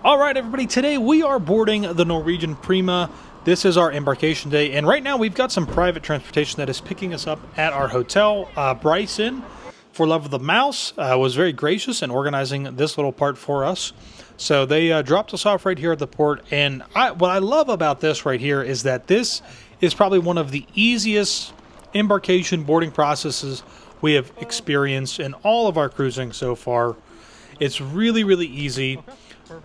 All right, everybody, today we are boarding the Norwegian Prima. This is our embarkation day, and right now we've got some private transportation that is picking us up at our hotel. Bryson, for love of the mouse, was very gracious in organizing this little part for us. So they dropped us off right here at the port, and what I love about this right here is that this is probably one of the easiest embarkation boarding processes we have experienced in all of our cruising so far. It's really, really easy.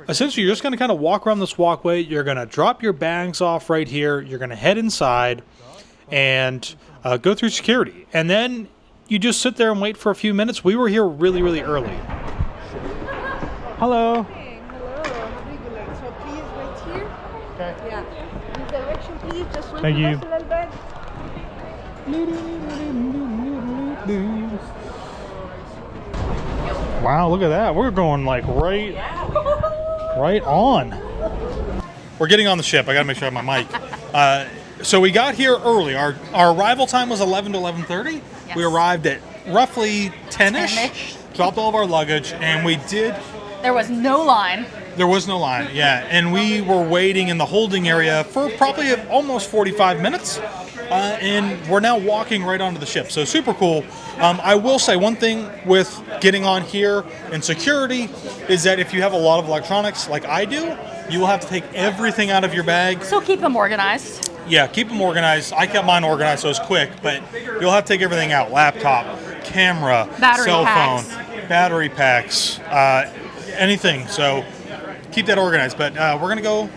Essentially, you're just going to kind of walk around this walkway. You're going to drop your bags off right here. You're going to head inside and go through security. And then you just sit there and wait for a few minutes. We were here really, really early. Hello. Hey, hello. Regular. So please wait here. Okay. Yeah. This direction, please. Just wait. Thank you. A little bit. Wow, look at that. We're going like right on. We're getting on the ship. I gotta make sure I have my mic. So we got here early. Our arrival time was 11 to 11:30. Yes. We arrived at roughly 10-ish. Dropped all of our luggage, and we did. There was no line. There was no line, yeah. And we were waiting in the holding area for probably almost 45 minutes. And we're now walking right onto the ship. So super cool. I will say one thing with getting on here and security is that if you have a lot of electronics like I do, you will have to take everything out of your bag. So keep them organized. Yeah, keep them organized. I kept mine organized so it's quick, but you'll have to take everything out. Laptop, camera, cell phone, battery packs, anything. So keep that organized. But we're going to go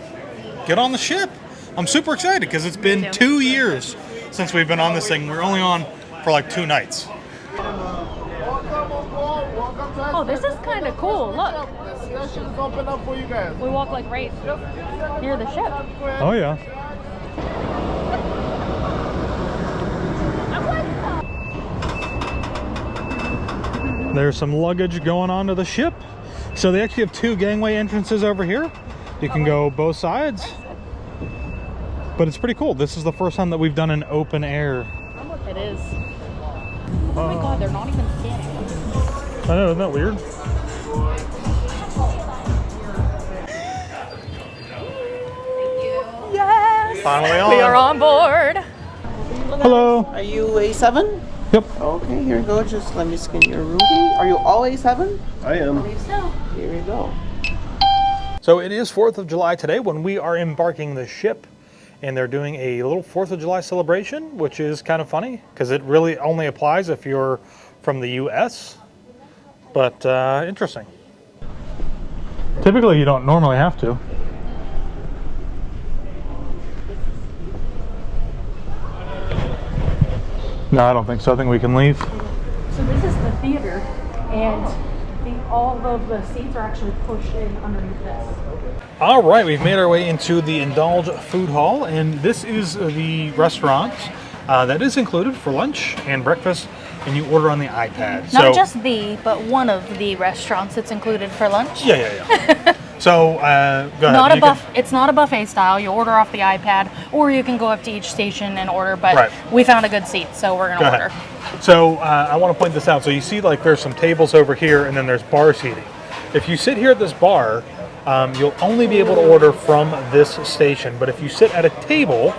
get on the ship. I'm super excited because it's been 2 years since we've been on this thing. We're only on for like 2 nights. Oh, this is kind of cool. Look. We walk like right near the ship. Oh, yeah. There's some luggage going onto the ship. So they actually have 2 gangway entrances over here. You can go both sides. But it's pretty cool. This is the first time that we've done an open air. It is. Oh my god, they're not even scanning. I know, isn't that weird? Yes! Finally on. We are on board. Hello. Are you A7? Yep. Okay, here we go. Just let me scan your room. Are you all A7? I am. Here we go. So it is 4th of July today when we are embarking the ship. And they're doing a little 4th of July celebration, which is kind of funny because it really only applies if you're from the US. But interesting. Typically, you don't normally have to. No, I don't think so. I think we can leave. So this is the theater, and all of the seats are actually pushed in underneath this. All right, we've made our way into the Indulge food hall, and this is the restaurant that is included for lunch and breakfast, and you order on the iPad. Not just but one of the restaurants that's included for lunch. Yeah. So, go ahead. It's not a buffet style. You order off the iPad, or you can go up to each station and order, but right. We found a good seat, so we're going to order. So, I want to point this out. So, you see, like, there's some tables over here, and then there's bar seating. If you sit here at this bar, you'll only be able to order from this station. But if you sit at a table,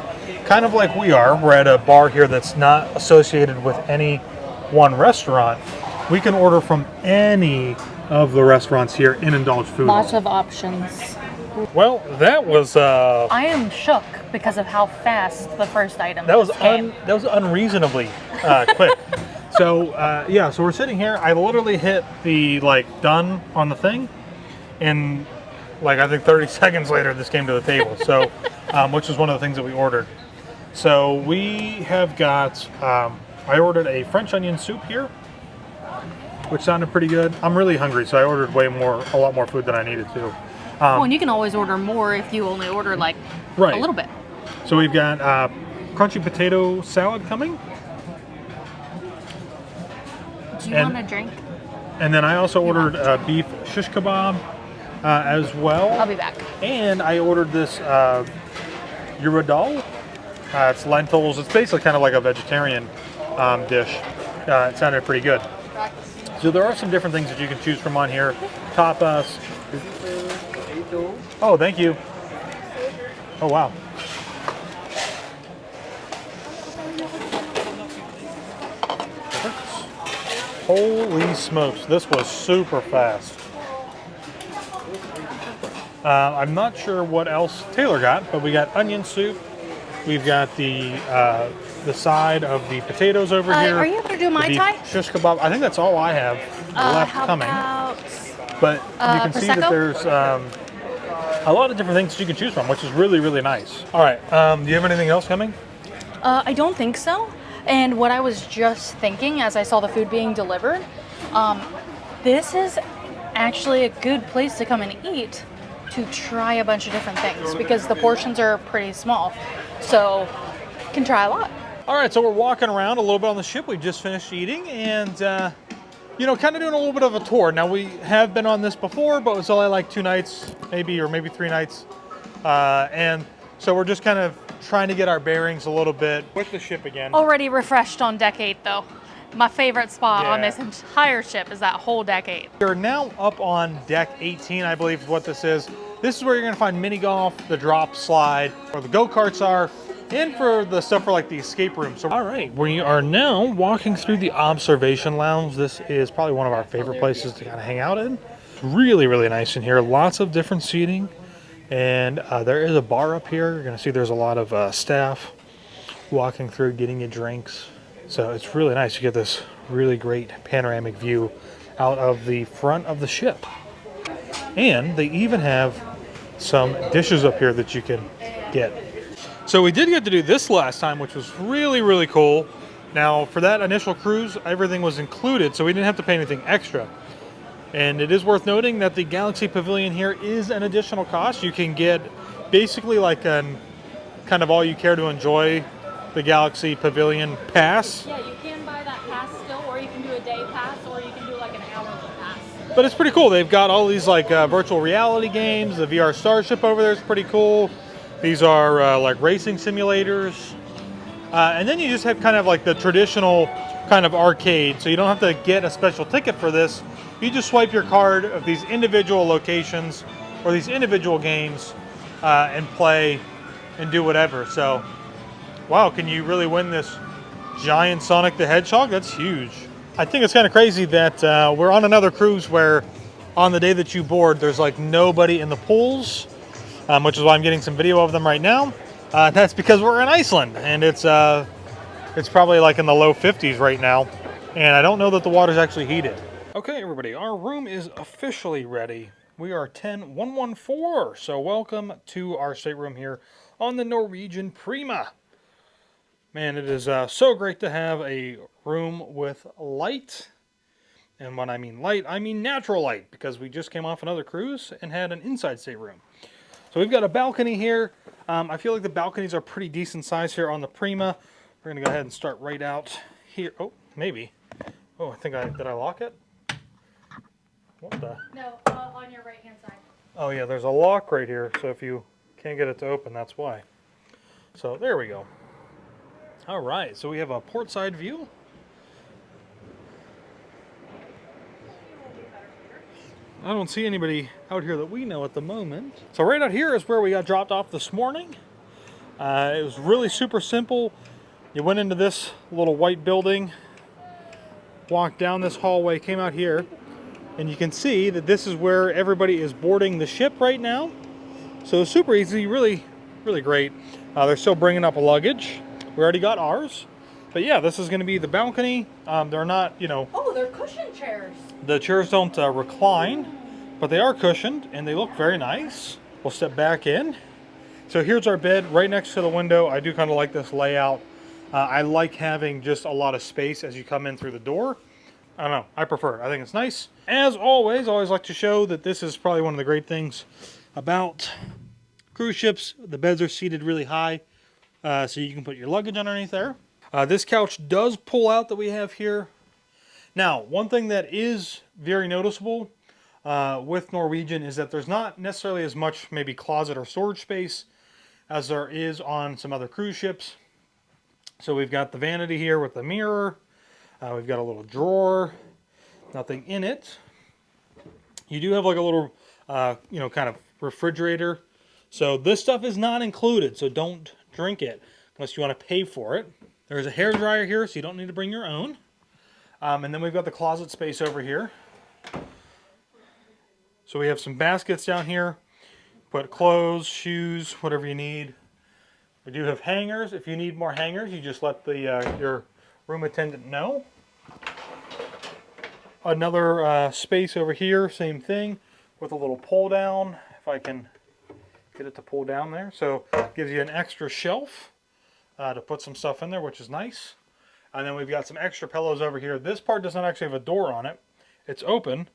kind of like we are, we're at a bar here that's not associated with any one restaurant, we can order from any of the restaurants here in Indulge Food. Lots of options. Well, that was... I am shook because of how fast the first item came. That was unreasonably quick. So, so we're sitting here. I literally hit the, done on the thing, and, I think 30 seconds later, this came to the table. So, which is one of the things that we ordered. So, we have got... I ordered a French onion soup here, which sounded pretty good. I'm really hungry, so I ordered a lot more food than I needed to. And you can always order more if you only order a little bit. So we've got crunchy potato salad coming. Do you want a drink? And then I also ordered beef shish kebab as well. I'll be back. And I ordered this Uradal. It's lentils. It's basically kind of like a vegetarian dish. It sounded pretty good. So there are some different things that you can choose from on here. Tapas. Oh, thank you. Oh, wow. Holy smokes, this was super fast. I'm not sure what else Taylor got, but we got onion soup. We've got the side of the potatoes over here. Are you gonna do Mai the beef Tai? shish kebab. I think that's all I have left How coming. about But you can see that Prosecco? there's a lot of different things that you can choose from, which is really, really nice. All right, do you have anything else coming? I don't think so. And what I was just thinking as I saw the food being delivered, this is actually a good place to come and eat to try a bunch of different things because the portions are pretty small. So you can try a lot. All right, so we're walking around a little bit on the ship. We just finished eating and, you know, kind of doing a little bit of a tour. Now, we have been on this before, but it was only like 2 nights, maybe 3 nights. And so we're just kind of trying to get our bearings a little bit with the ship again. Already refreshed on deck 8 though. My favorite spot on Yeah. this entire ship is that whole deck 8. We're now up on deck 18, I believe is what this is. This is where you're gonna find mini golf, the drop slide, where the go-karts are, and for the stuff for like the escape room. So, all right, we are now walking through the observation lounge. This is probably one of our favorite places to kind of hang out in. It's really, really nice in here. Lots of different seating. And there is a bar up here. You're gonna see there's a lot of staff walking through, getting you drinks. So it's really nice. You get this really great panoramic view out of the front of the ship. And they even have some dishes up here that you can get. So we did get to do this last time, which was really, really cool. Now, for that initial cruise, everything was included, so we didn't have to pay anything extra. And it is worth noting that the Galaxy Pavilion here is an additional cost. You can get basically like an kind of all you care to enjoy the Galaxy Pavilion pass. Yeah, you can buy that pass still, or you can do a day pass, or you can do like an hourly pass. But it's pretty cool. They've got all these like virtual reality games. The VR Starship over there is pretty cool. These are like racing simulators. And then you just have kind of like the traditional kind of arcade. So you don't have to get a special ticket for this. You just swipe your card of these individual locations or these individual games and play and do whatever. So, wow, can you really win this giant Sonic the Hedgehog? That's huge. I think it's kind of crazy that we're on another cruise where on the day that you board, there's like nobody in the pools, which is why I'm getting some video of them right now. That's because we're in Iceland, and it's probably like in the low 50s right now, and I don't know that the water's actually heated. Okay, everybody, our room is officially ready. We are 10114, so welcome to our stateroom here on the Norwegian Prima. Man, it is so great to have a room with light. And when I mean light, I mean natural light, because we just came off another cruise and had an inside stateroom. So we've got a balcony here. I feel like the balconies are pretty decent size here on the Prima. We're going to go ahead and start right out here. Oh, maybe. Oh, did I lock it? What the? No, on your right hand side. Oh yeah, there's a lock right here, so if you can't get it to open, that's why. So there we go. All right, so we have a port side view. I don't see anybody out here that we know at the moment. So right out here is where we got dropped off this morning. It was really super simple. You went into this little white building, walked down this hallway, came out here, and you can see that this is where everybody is boarding the ship right now. So it's super easy, really, really great. They're still bringing up luggage. We already got ours. But yeah, this is going to be the balcony. They're not, you know... Oh, they're cushion chairs. The chairs don't recline, but they are cushioned, and they look very nice. We'll step back in. So here's our bed right next to the window. I do kind of like this layout. I like having just a lot of space as you come in through the door. I don't know, I prefer it. I think it's nice. As always, I always like to show that this is probably one of the great things about cruise ships. The beds are seated really high, so you can put your luggage underneath there. This couch does pull out that we have here. Now, one thing that is very noticeable with Norwegian is that there's not necessarily as much maybe closet or storage space as there is on some other cruise ships. So we've got the vanity here with the mirror. We've got a little drawer, nothing in it. You do have like a little, you know, kind of refrigerator. So this stuff is not included, so don't drink it unless you want to pay for it. There's a hair dryer here, so you don't need to bring your own. And then we've got the closet space over here. So we have some baskets down here. Put clothes, shoes, whatever you need. We do have hangers. If you need more hangers, you just let the your room attendant know. Another space over here, same thing, with a little pull down, if I can get it to pull down there. So it gives you an extra shelf to put some stuff in there, which is nice. And then we've got some extra pillows over here. This part does not actually have a door on it. It's open.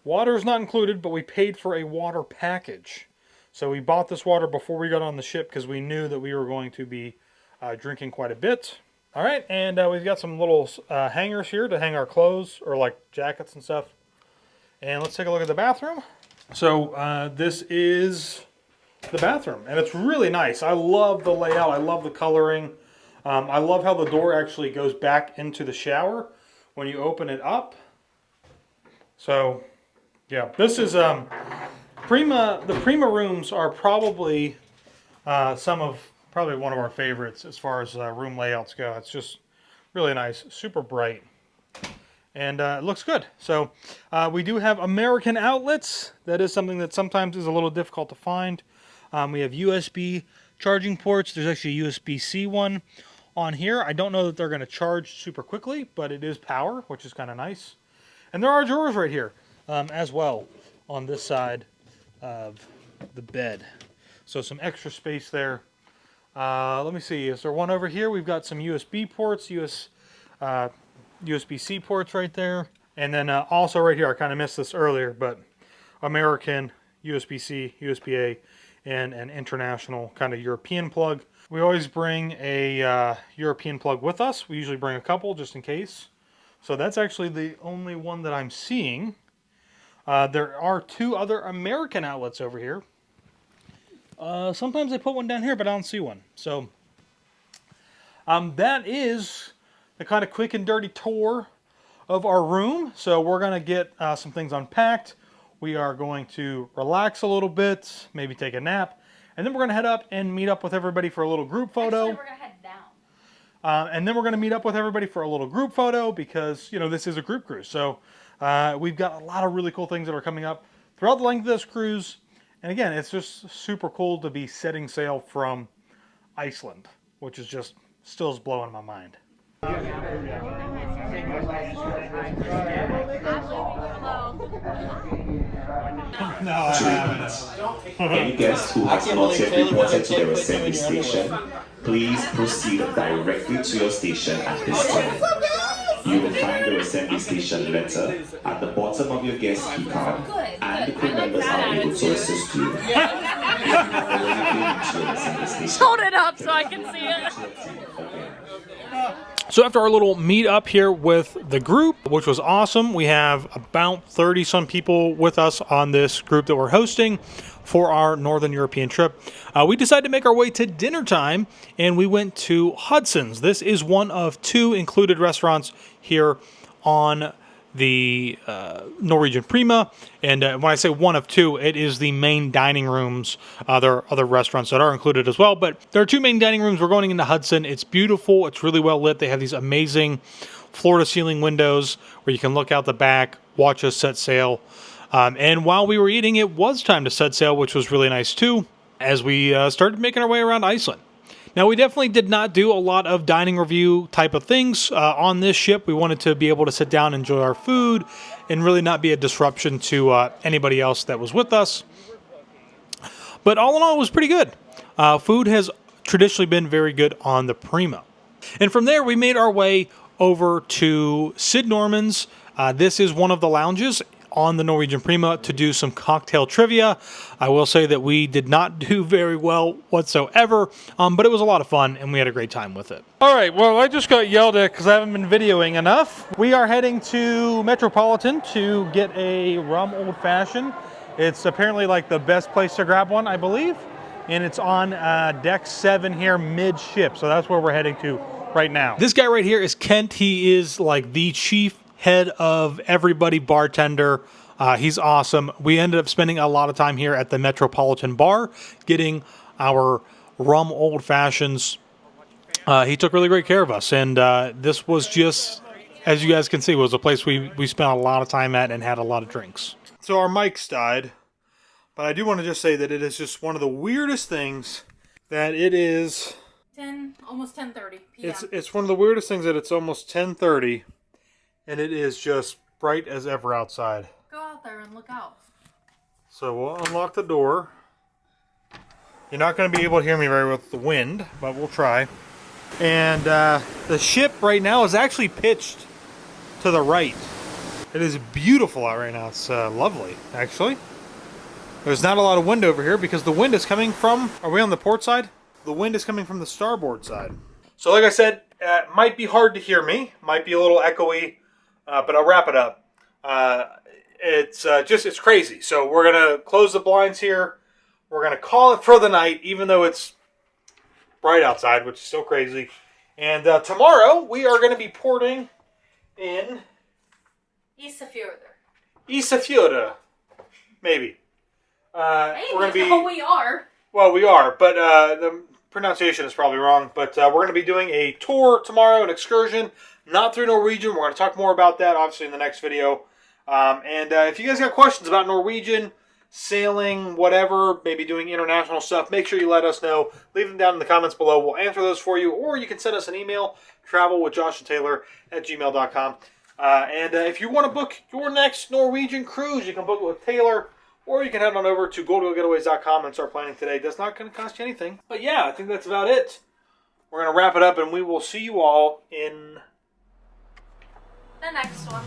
Water is not included, but we paid for a water package. So we bought this water before we got on the ship because we knew that we were going to be drinking quite a bit. All right, and we've got some little hangers here to hang our clothes or like jackets and stuff. And let's take a look at the bathroom. So this is the bathroom, and it's really nice. I love the layout. I love the coloring. I love how the door actually goes back into the shower when you open it up. So, yeah, this is Prima. The Prima rooms are probably probably one of our favorites as far as room layouts go. It's just really nice, super bright, and it looks good. So we do have American outlets. That is something that sometimes is a little difficult to find. We have USB charging ports. There's actually a USB-C one on here. I don't know that they're going to charge super quickly, but it is power, which is kind of nice. And there are drawers right here as well on this side of the bed. So some extra space there. Let me see. Is there one over here? We've got some USB ports, USB-C ports right there. And then also right here, I kind of missed this earlier, but American, USB-C, USB-A, and an international kind of European plug. We always bring a European plug with us. We usually bring a couple just in case. So that's actually the only one that I'm seeing. There are two other American outlets over here. Sometimes they put one down here, but I don't see one. So that is the kind of quick and dirty tour of our room. So we're going to get some things unpacked. We are going to relax a little bit, maybe take a nap, and then we're going to head up and meet up with everybody for a little group photo. Actually, we're going to head down. And then we're going to meet up with everybody for a little group photo because, you know, this is a group cruise. So we've got a lot of really cool things that are coming up throughout the length of this cruise. And again, it's just super cool to be setting sail from Iceland, which is just still is blowing my mind. Any guest who has not yet reported to their assembly station, please proceed directly to your station at this time. You will find your assembly station letter at the bottom of your guest key card, and the crew members are able to assist you. Hold it up so I can see it. So after our little meet up here with the group, which was awesome, we have about 30 some people with us on this group that we're hosting for our Northern European trip. We decided to make our way to dinner time, and we went to Hudson's. This is one of two included restaurants here on the Norwegian Prima, and when I say one of two, it is the main dining rooms. There are other restaurants that are included as well, but there are two main dining rooms. We're going into Hudson. It's beautiful. It's really well lit. They have these amazing floor-to-ceiling windows where you can look out the back, watch us set sail. And while we were eating, it was time to set sail, which was really nice too, as we started making our way around Iceland. Now, we definitely did not do a lot of dining review type of things on this ship. We wanted to be able to sit down and enjoy our food and really not be a disruption to anybody else that was with us. But all in all, it was pretty good. Food has traditionally been very good on the Prima. And from there, we made our way over to Sid Norman's. This is one of the lounges on the Norwegian Prima to do some cocktail trivia. I will say that we did not do very well whatsoever, but it was a lot of fun and we had a great time with it. All right, well, I just got yelled at because I haven't been videoing enough. We are heading to Metropolitan to get a rum old fashioned. It's apparently like the best place to grab one, I believe, and it's on deck 7 here mid-ship, so that's where we're heading to right now. This guy right here is Kent. He is like the chief head of everybody bartender He's awesome. We ended up spending a lot of time here at the Metropolitan Bar, getting our rum old fashions. He took really great care of us, and this was just, as you guys can see, was a place we spent a lot of time at and had a lot of drinks. So our mics died, but I do want to just say that it is just one of the weirdest things that it is... Almost 10:30 p.m. It's one of the weirdest things that it's almost 10:30, and it is just bright as ever outside. Go out there and look out. So we'll unlock the door. You're not going to be able to hear me very well with the wind, but we'll try. And the ship right now is actually pitched to the right. It is beautiful out right now. It's lovely, actually. There's not a lot of wind over here because the wind is coming from... Are we on the port side? The wind is coming from the starboard side. So like I said, it might be hard to hear me. Might be a little echoey, but I'll wrap it up. It's crazy. So we're going to close the blinds here. We're going to call it for the night, even though it's bright outside, which is still crazy. And tomorrow, we are going to be porting in... Isafjordur. Maybe. We're going to be... Oh, we are. Well, we are, but the pronunciation is probably wrong. But we're going to be doing a tour tomorrow, an excursion, not through Norwegian. We're going to talk more about that, obviously, in the next video. And if you guys got questions about Norwegian, sailing, whatever, maybe doing international stuff, make sure you let us know. Leave them down in the comments below. We'll answer those for you. Or you can send us an email, travelwithjoshandtaylor@gmail.com. And if you want to book your next Norwegian cruise, you can book it with Taylor. Or you can head on over to goldgellgetaways.com and start planning today. That's not going to cost you anything. But yeah, I think that's about it. We're going to wrap it up, and we will see you all in The next one.